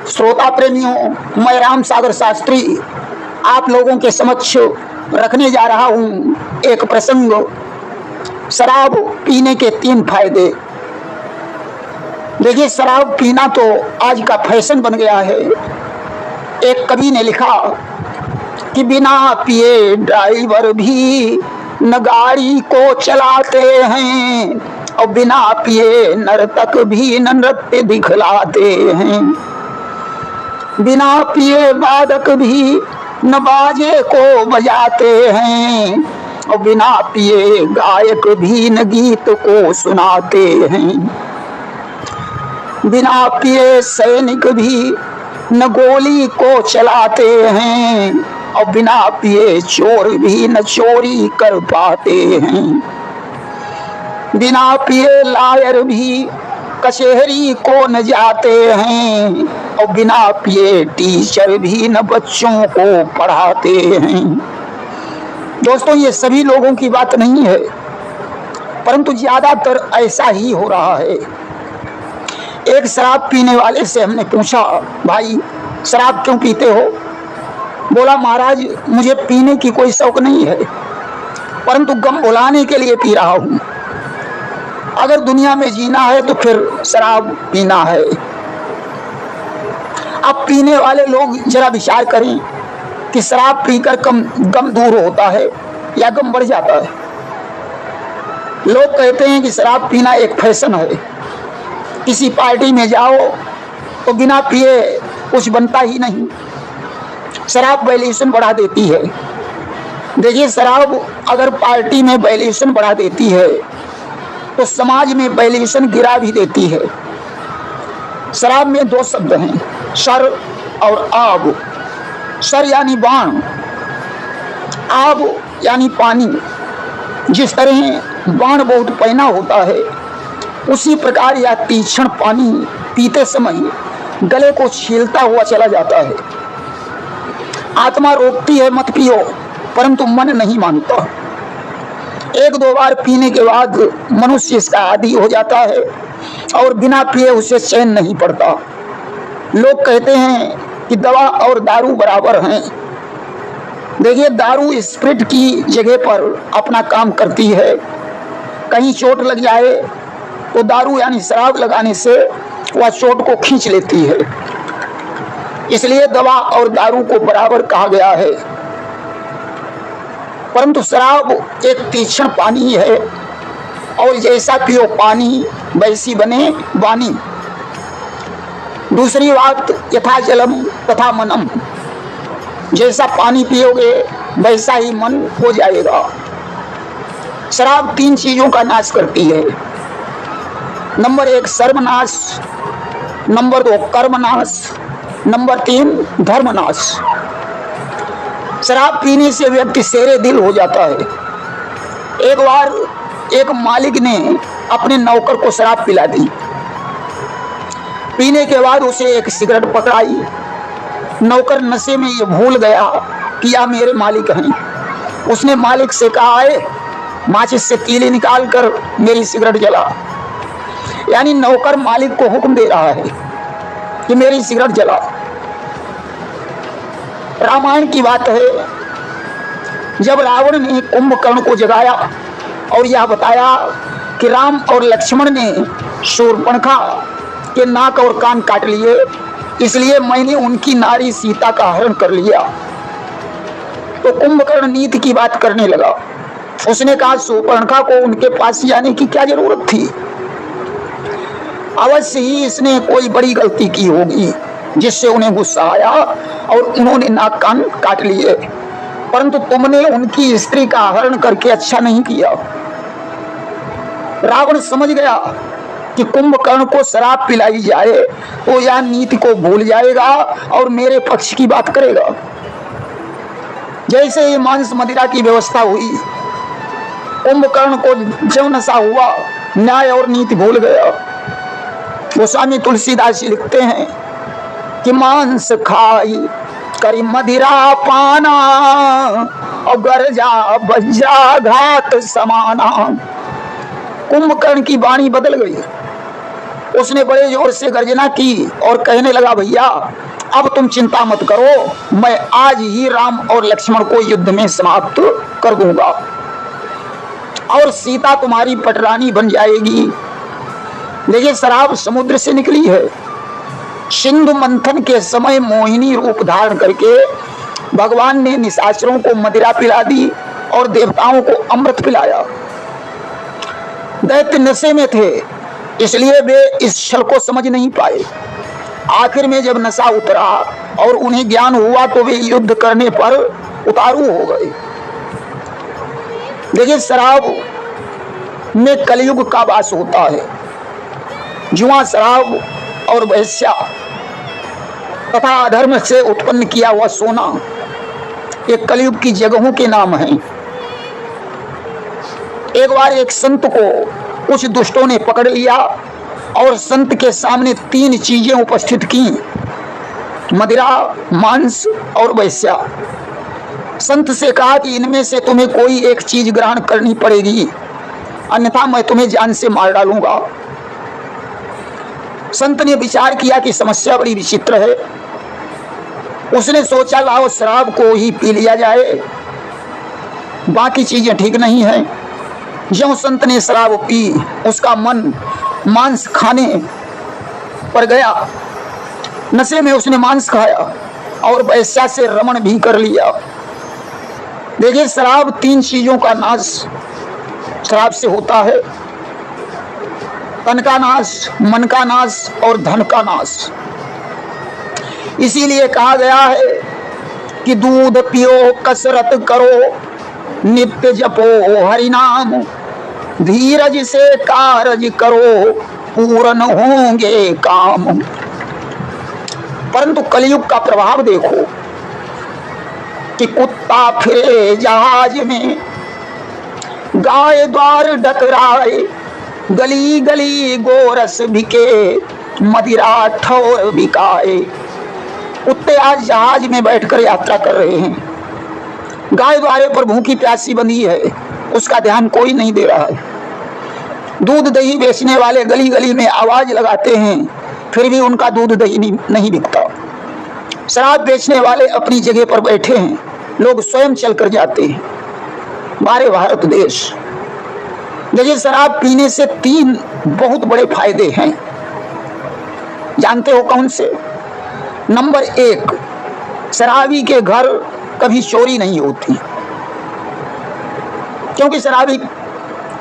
श्रोता प्रेमियों, मैं राम सागर शास्त्री आप लोगों के समक्ष रखने जा रहा हूं एक प्रसंग। शराब पीने के 3 फायदे। देखिए, शराब पीना तो आज का फैशन बन गया है। एक कवि ने लिखा कि बिना पिए ड्राइवर भी न गाड़ी को चलाते हैं और बिना पिए नर्तक भी न नृत्य दिखलाते हैं। बिना पिए वादक भी न बाजे को बजाते हैं और बिना पिए गायक भी न गीत को सुनाते हैं। बिना पिए सैनिक भी न गोली को चलाते हैं और बिना पिए चोर भी न चोरी कर पाते हैं। बिना पिए लायर भी कचहरी को न जाते हैं और बिना पिए टीचर भी न बच्चों को पढ़ाते हैं। दोस्तों, ये सभी लोगों की बात नहीं है, परंतु ज्यादातर ऐसा ही हो रहा है। एक शराब पीने वाले से हमने पूछा, भाई शराब क्यों पीते हो? बोला, महाराज मुझे पीने की कोई शौक नहीं है, परंतु गम भुलाने के लिए पी रहा हूं। अगर दुनिया में जीना है तो फिर शराब पीना है। अब पीने वाले लोग जरा विचार करें कि शराब पीकर गम दूर होता है या गम बढ़ जाता है। लोग कहते हैं कि शराब पीना एक फैशन है। किसी पार्टी में जाओ तो बिना पिए कुछ बनता ही नहीं। शराब वैल्यूएशन बढ़ा देती है। देखिए, शराब अगर पार्टी में वैल्यूएशन बढ़ा देती है तो समाज में वैल्यूएशन गिरा भी देती है। शराब में 2 शब्द हैं, सर और आब। सर यानी बाण, आब यानी पानी। जिस तरह बाण बहुत पैना होता है, उसी प्रकार यह तीक्ष्ण पानी पीते समय गले को छीलता हुआ चला जाता है। आत्मा रोकती है मत पियो, परंतु मन नहीं मानता। 1-2 बार पीने के बाद मनुष्य इसका आदी हो जाता है और बिना पिए उसे चैन नहीं पड़ता। लोग कहते हैं कि दवा और दारू बराबर हैं। देखिए, दारू स्पिरिट की जगह पर अपना काम करती है। कहीं चोट लग जाए तो दारू यानी शराब लगाने से वह चोट को खींच लेती है। इसलिए दवा और दारू को बराबर कहा गया है। परंतु शराब एक तीक्ष्ण पानी है और जैसा पियो पानी वैसी बने वाणी। दूसरी बात, यथा जलम तथा मनम। जैसा पानी पियोगे वैसा ही मन हो जाएगा। शराब 3 चीजों का नाश करती है। नंबर 1 सर्वनाश, नंबर 2 कर्मनाश, नंबर 3 धर्मनाश। शराब पीने से व्यक्ति शेरे दिल हो जाता है। एक बार एक मालिक ने अपने नौकर को शराब पिला दी। पीने के बाद उसे एक सिगरेट पकड़ाई। नौकर नशे में ये भूल गया कि यह मेरे मालिक हैं। उसने मालिक से कहा है, माचिस से तीली निकाल कर मेरी सिगरेट जला। यानी नौकर मालिक को हुक्म दे रहा है कि मेरी सिगरेट जला। रामायण की बात है, जब रावण ने कुंभकर्ण को जगाया और यह बताया कि राम और लक्ष्मण ने शूर्पणखा के नाक और कान काट लिए, इसलिए मैंने उनकी नारी सीता का हरण कर लिया। तो कुंभकर्ण नीति की बात करने लगा। उसने कहा, शूर्पणखा को उनके पास जाने की क्या जरूरत थी? अवश्य ही इसने कोई बड़ी गलती की होगी जिससे उन्हें गुस्सा आया और उन्होंने नाक कान काट लिए, परंतु तुमने उनकी स्त्री का हरण करके अच्छा नहीं किया। रावण समझ गया कि कुंभकर्ण को शराब पिलाई जाए तो यह नीति को भूल जाएगा और मेरे पक्ष की बात करेगा। जैसे ही मांस मदिरा की व्यवस्था हुई, कुंभकर्ण को जो नशा हुआ, न्याय और नीति भूल गया। गोस्वामी तुलसीदास जी लिखते हैं कि मांस खाई करी मदिरा पाना और गरजा बज्जा घात समाना। कुंभकर्ण की वाणी बदल गई। उसने बड़े जोर से गर्जना की और कहने लगा, भैया अब तुम चिंता मत करो, मैं आज ही राम और लक्ष्मण को युद्ध में समाप्त कर दूंगा और सीता तुम्हारी पटरानी बन जाएगी। देखिए, शराब समुद्र से निकली है। सिंधु मंथन के समय मोहिनी रूप धारण करके भगवान ने निशाचरों को मदिरा पिला दी और देवताओं को अमृत पिलाया। दैत्य नशे में थे, इसलिए वे इस छल को समझ नहीं पाए। आखिर में जब नशा उतरा और उन्हें ज्ञान हुआ तो वे युद्ध करने पर उतारू हो गए। देखिए, शराब में कलयुग का वास होता है। जुआ, शराब और वैश्या तथा अधर्म से उत्पन्न किया हुआ सोना ये कलयुग की जगहों के नाम हैं। एक बार एक संत को कुछ दुष्टों ने पकड़ लिया और संत के सामने 3 चीजें उपस्थित की, मदिरा, मांस और वैश्या। संत से कहा कि इनमें से तुम्हें कोई एक चीज ग्रहण करनी पड़ेगी, अन्यथा मैं तुम्हें जान से मार डालूंगा। संत ने विचार किया कि समस्या बड़ी विचित्र है। उसने सोचा, लाओ शराब को ही पी लिया जाए, बाकी चीजें ठीक नहीं है। ज्यों संत ने शराब पी, उसका मन मांस खाने पर गया। नशे में उसने मांस खाया और वैश्या से रमण भी कर लिया। देखिए, शराब 3 चीजों का नाश शराब से होता है, तन का नाश, मन का नाश और धन का नाश। इसीलिए कहा गया है कि दूध पियो, कसरत करो, नित्य जपो हरि नाम, धीरज से कारज करो, पूर्ण होंगे काम। परंतु कलयुग का प्रभाव देखो कि कुत्ता फिरे जहाज में, गाय द्वार डकराए, गली गली गोरस बिके, मदिरा ठौर बिकाए। कुत्ते आज जहाज में बैठकर यात्रा कर रहे हैं, गाय द्वारे पर भूखी प्यासी बंधी है, उसका ध्यान कोई नहीं दे रहा है। दूध दही बेचने वाले गली गली में आवाज लगाते हैं, फिर भी उनका दूध दही नहीं बिकता। शराब बेचने वाले अपनी जगह पर बैठे हैं, लोग स्वयं चल कर जाते हैं। हमारे भारत देश, देखिए, शराब पीने से 3 बहुत बड़े फायदे हैं। जानते हो कौन से? नंबर 1, शराबी के घर कभी चोरी नहीं होती, क्योंकि शराबी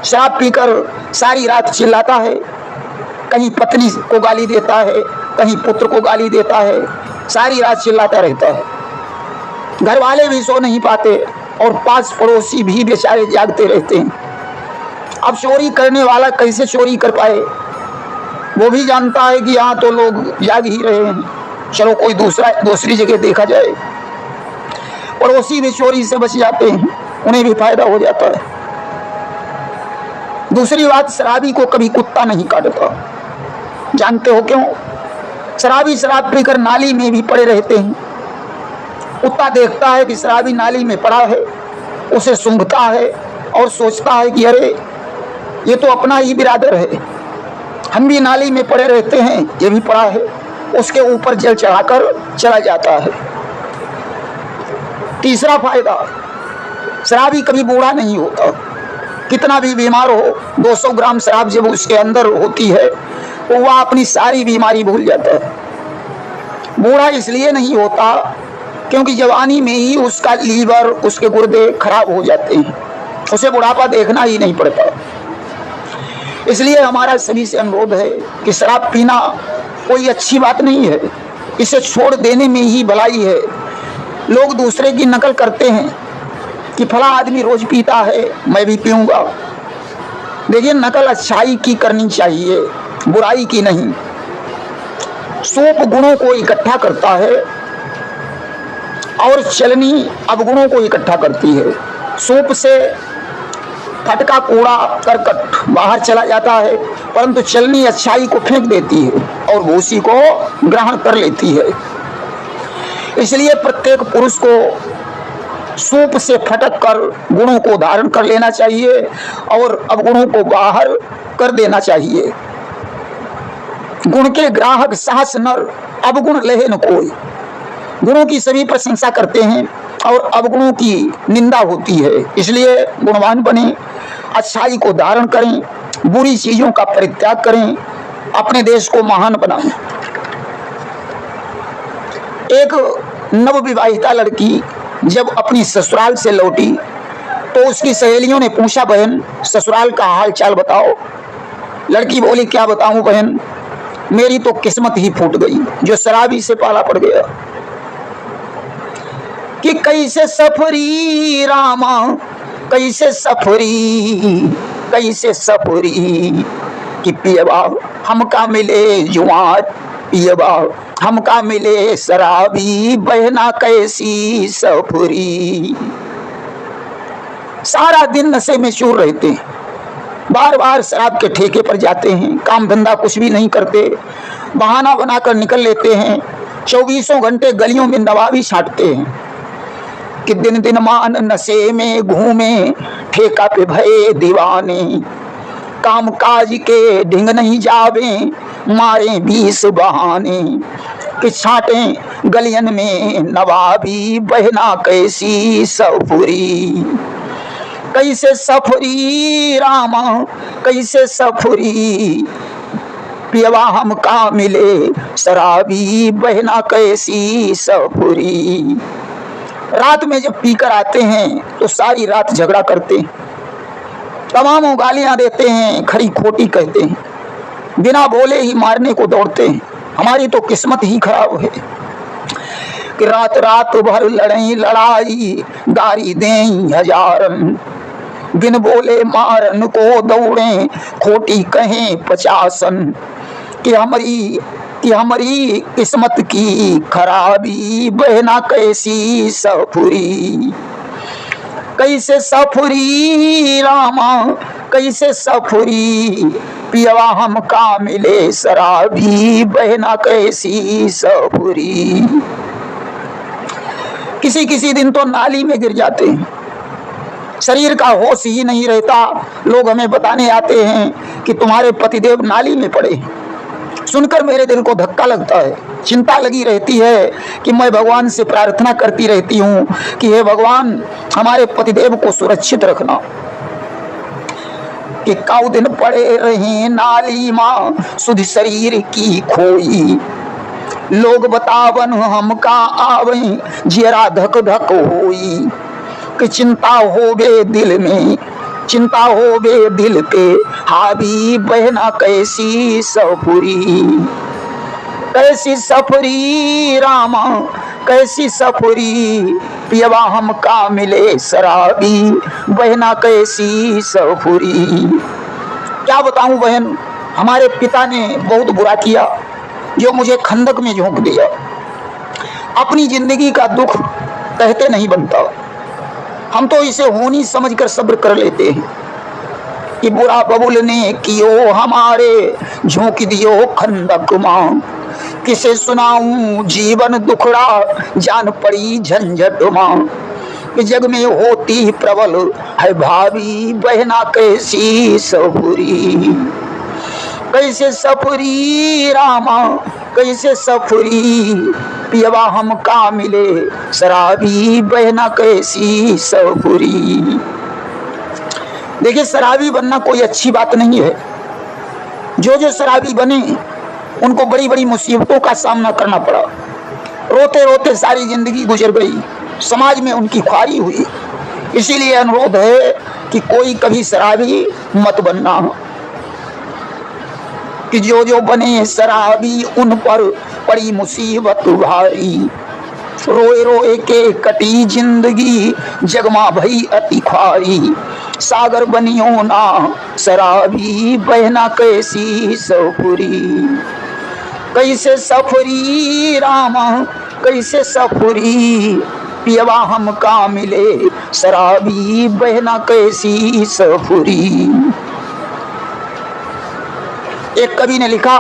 शराब पीकर सारी रात चिल्लाता है, कहीं पत्नी को गाली देता है, कहीं पुत्र को गाली देता है, सारी रात चिल्लाता रहता है। घर वाले भी सो नहीं पाते और पास पड़ोसी भी बेचारे जागते रहते हैं। अब चोरी करने वाला कैसे चोरी कर पाए? वो भी जानता है कि यहाँ तो लोग जाग ही रहे हैं, चलो कोई दूसरी जगह देखा जाए। पड़ोसी भी चोरी से बच जाते हैं, उन्हें भी फायदा हो जाता है। दूसरी बात, शराबी को कभी कुत्ता नहीं काटता। जानते हो क्यों? शराबी शराब पीकर नाली में भी पड़े रहते हैं। कुत्ता देखता है कि शराबी नाली में पड़ा है, उसे सूंघता है और सोचता है कि अरे ये तो अपना ही बिरादर है, हम भी नाली में पड़े रहते हैं, ये भी पड़ा है, उसके ऊपर जल चढ़ाकर चला जाता है। तीसरा फायदा, शराबी कभी बूढ़ा नहीं होता। कितना भी बीमार हो, 200 ग्राम शराब जब उसके अंदर होती है तो वह अपनी सारी बीमारी भूल जाता है। बूढ़ा इसलिए नहीं होता क्योंकि जवानी में ही उसका लीवर, उसके गुर्दे खराब हो जाते हैं, उसे बुढ़ापा देखना ही नहीं पड़ता। इसलिए हमारा सभी से अनुरोध है कि शराब पीना कोई अच्छी बात नहीं है, इसे छोड़ देने में ही भलाई है। लोग दूसरे की नकल करते हैं कि फला आदमी रोज पीता है, मैं भी पीऊंगा। देखिए, नकल अच्छाई की करनी चाहिए, बुराई की नहीं। सूप गुणों को इकट्ठा करता है और चलनी अवगुणों को इकट्ठा करती है। सूप से फटका, कूड़ा, करकट बाहर चला जाता है, परंतु चलनी अच्छाई को फेंक देती है और भूसी को ग्रहण कर लेती है। इसलिए प्रत्येक पुरुष को सूप से फटक कर गुणों को धारण कर लेना चाहिए और अवगुणों को बाहर कर देना चाहिए। गुण के ग्राहक साहस नर, अवगुण लहे न कोई। गुणों की सभी प्रशंसा करते हैं और अवगुणों की निंदा होती है। इसलिए गुणवान बने, अच्छाई को धारण करें, बुरी चीजों का परित्याग करें, अपने देश को महान बनाएं। एक नवविवाहिता लड़की जब अपनी ससुराल से लौटी तो उसकी सहेलियों ने पूछा, बहन ससुराल का हाल चाल बताओ। लड़की बोली, क्या बताऊं बहन, मेरी तो किस्मत ही फूट गई, जो शराबी से पाला पड़ गया। कि कैसे सफरी रामा, कैसे सफरी, कैसे सफरी, कि पियबा हमका मिले जुआर, पियबा हमका मिले शराबी, बहना कैसी सफरी। सारा दिन नशे में चूर रहते हैं, बार बार शराब के ठेके पर जाते हैं, काम धंधा कुछ भी नहीं करते, बहाना बनाकर निकल लेते हैं, 24 घंटे गलियों में नवाबी छांटते हैं। कि दिन दिन मान नशे में घूमे, ठेका पे भये दीवाने, काम काज के ढिंग नहीं जावे, मारे 20 बहाने। कि छाटे गलियन में नवाबी, बहना कैसी सफरी, कैसे सफरी रामा, कैसे सफरी, पियवा हमका मिले शराबी, बहना कैसी सफरी। रात में जब पीकर आते हैं तो सारी रात झगड़ा करते हैं, तमामों गालियां देते हैं, खरी खोटी कहते हैं, बिना बोले ही मारने को दौड़ते हैं। हमारी तो किस्मत ही खराब है कि रात रात भर लड़ई लड़ाई, गारी दें हजारन, बिन बोले मारन को दौड़े, खोटी कहें 50। कि हमारी किस्मत की खराबी, बहना कैसी सफरी, कैसे सफरी रामा, कैसे सफरी, पियवा हमका मिले शराबी, बहना कैसी सफरी। किसी किसी दिन तो नाली में गिर जाते हैं, शरीर का होश ही नहीं रहता। लोग हमें बताने आते हैं कि तुम्हारे पतिदेव नाली में पड़े। सुनकर मेरे दिल को धक्का लगता है, चिंता लगी रहती है कि मैं भगवान से प्रार्थना करती रहती हूँ कि हे भगवान हमारे पतिदेव को सुरक्षित रखना। कि काउ दिन पड़े रहे नाली माँ, सुध शरीर की खोई, लोग बतावन हमका आवे, जियरा धक धक होई। कि चिंता होवे दिल में, चिंता होवे दिल पे हावी, बहना कैसी सफरी, कैसी सफरी रामा, कैसी सफरी, पियवा हमका मिले शराबी, बहना कैसी सफरी। क्या बताऊं बहन, हमारे पिता ने बहुत बुरा किया जो मुझे खंदक में झोंक दिया। अपनी जिंदगी का दुख कहते नहीं बनता, हम तो इसे होनी समझकर सब्र कर लेते हैं। कि बुरा बबुल ने कियो हमारे, झोंक दियो खंदक मां, किसे सुनाऊं जीवन दुखड़ा, जान पड़ी झंझट मां। कि जग में होती प्रबल है भावी, बहना कैसी सफरी, कैसे सफरी रामा, कैसे सफरी, पियवा हमका मिले शराबी, बहना कैसी सफरी। देखिए शराबी बनना कोई अच्छी बात नहीं है। जो शराबी बने उनको बड़ी बड़ी मुसीबतों का सामना करना पड़ा, रोते रोते सारी जिंदगी गुजर गई, समाज में उनकी ख्वारी हुई। इसीलिए अनुरोध है कि कोई कभी शराबी मत बनना। कि जो बने शराबी उन पर पड़ी मुसीबत भारी, रोए रोए के कटी जिंदगी, जगमा भई अति ख्वारी। सागर बनियो ना शराबी, बहना कैसी सफरी, कैसे सफरी रामा, कैसे सफरी, पियवा हमका मिले शराबी, बहना कैसी सफरी। एक कवि ने लिखा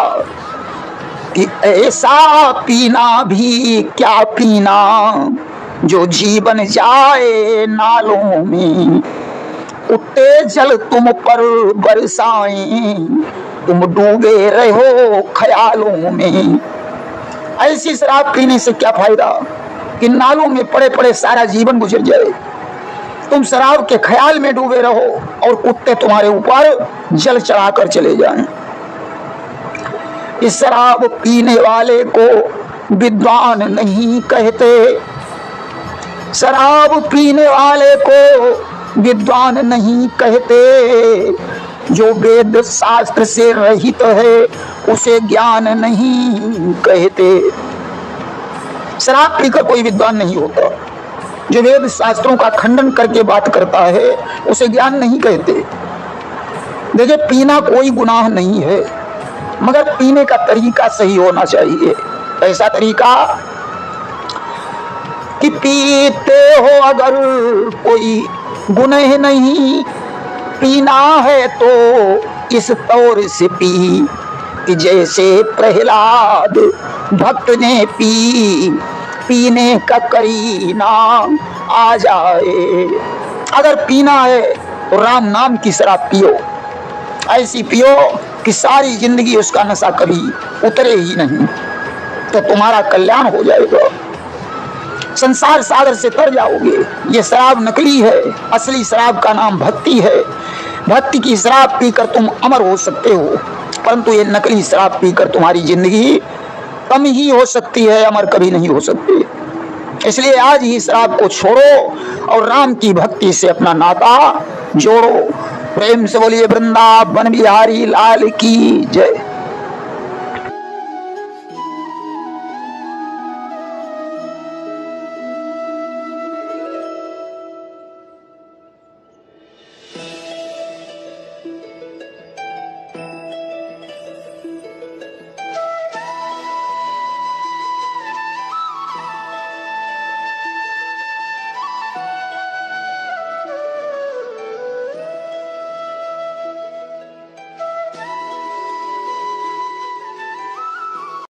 कि ऐसा पीना भी क्या पीना, जो जीवन जाए नालों में, उठते जल तुम पर बरसाएं, तुम डूबे रहो ख्यालों में। ऐसी शराब पीने से क्या फायदा कि नालों में पड़े पड़े सारा जीवन गुजर जाए। तुम शराब के ख्याल में डूबे रहो और कुत्ते तुम्हारे ऊपर जल चढ़ाकर चले जाएं। इस शराब पीने वाले को विद्वान नहीं कहते, शराब पीने वाले को विद्वान नहीं कहते। जो वेद शास्त्र से रहित है उसे ज्ञान नहीं कहते। शराब पीकर कोई विद्वान नहीं होता। जो वेद शास्त्रों का खंडन करके बात करता है उसे ज्ञान नहीं कहते। देखिए, पीना कोई गुनाह नहीं है, मगर पीने का तरीका सही होना चाहिए। ऐसा तरीका कि पीते हो अगर कोई गुनाह नहीं, पीना है तो इस तौर से पी कि जैसे प्रहलाद भक्त ने पी, पीने का करीना आ जाए। अगर पीना है तो राम नाम की शराब पियो, ऐसी पियो कि सारी जिंदगी उसका नशा कभी उतरे ही नहीं, तो तुम्हारा कल्याण हो जाएगा। संसार सागर से तर जाओगे। ये शराब नकली है, असली शराब का नाम भक्ति है। भक्ति की शराब पीकर तुम अमर हो सकते हो, परंतु ये नकली शराब पीकर तुम्हारी जिंदगी कम ही हो सकती है, अमर कभी नहीं हो सकती। इसलिए आज ही शराब को छोड़ो और राम की भक्ति से अपना नाता जोड़ो। प्रेम से बोलिए वृंदावन बिहारी लाल की जय।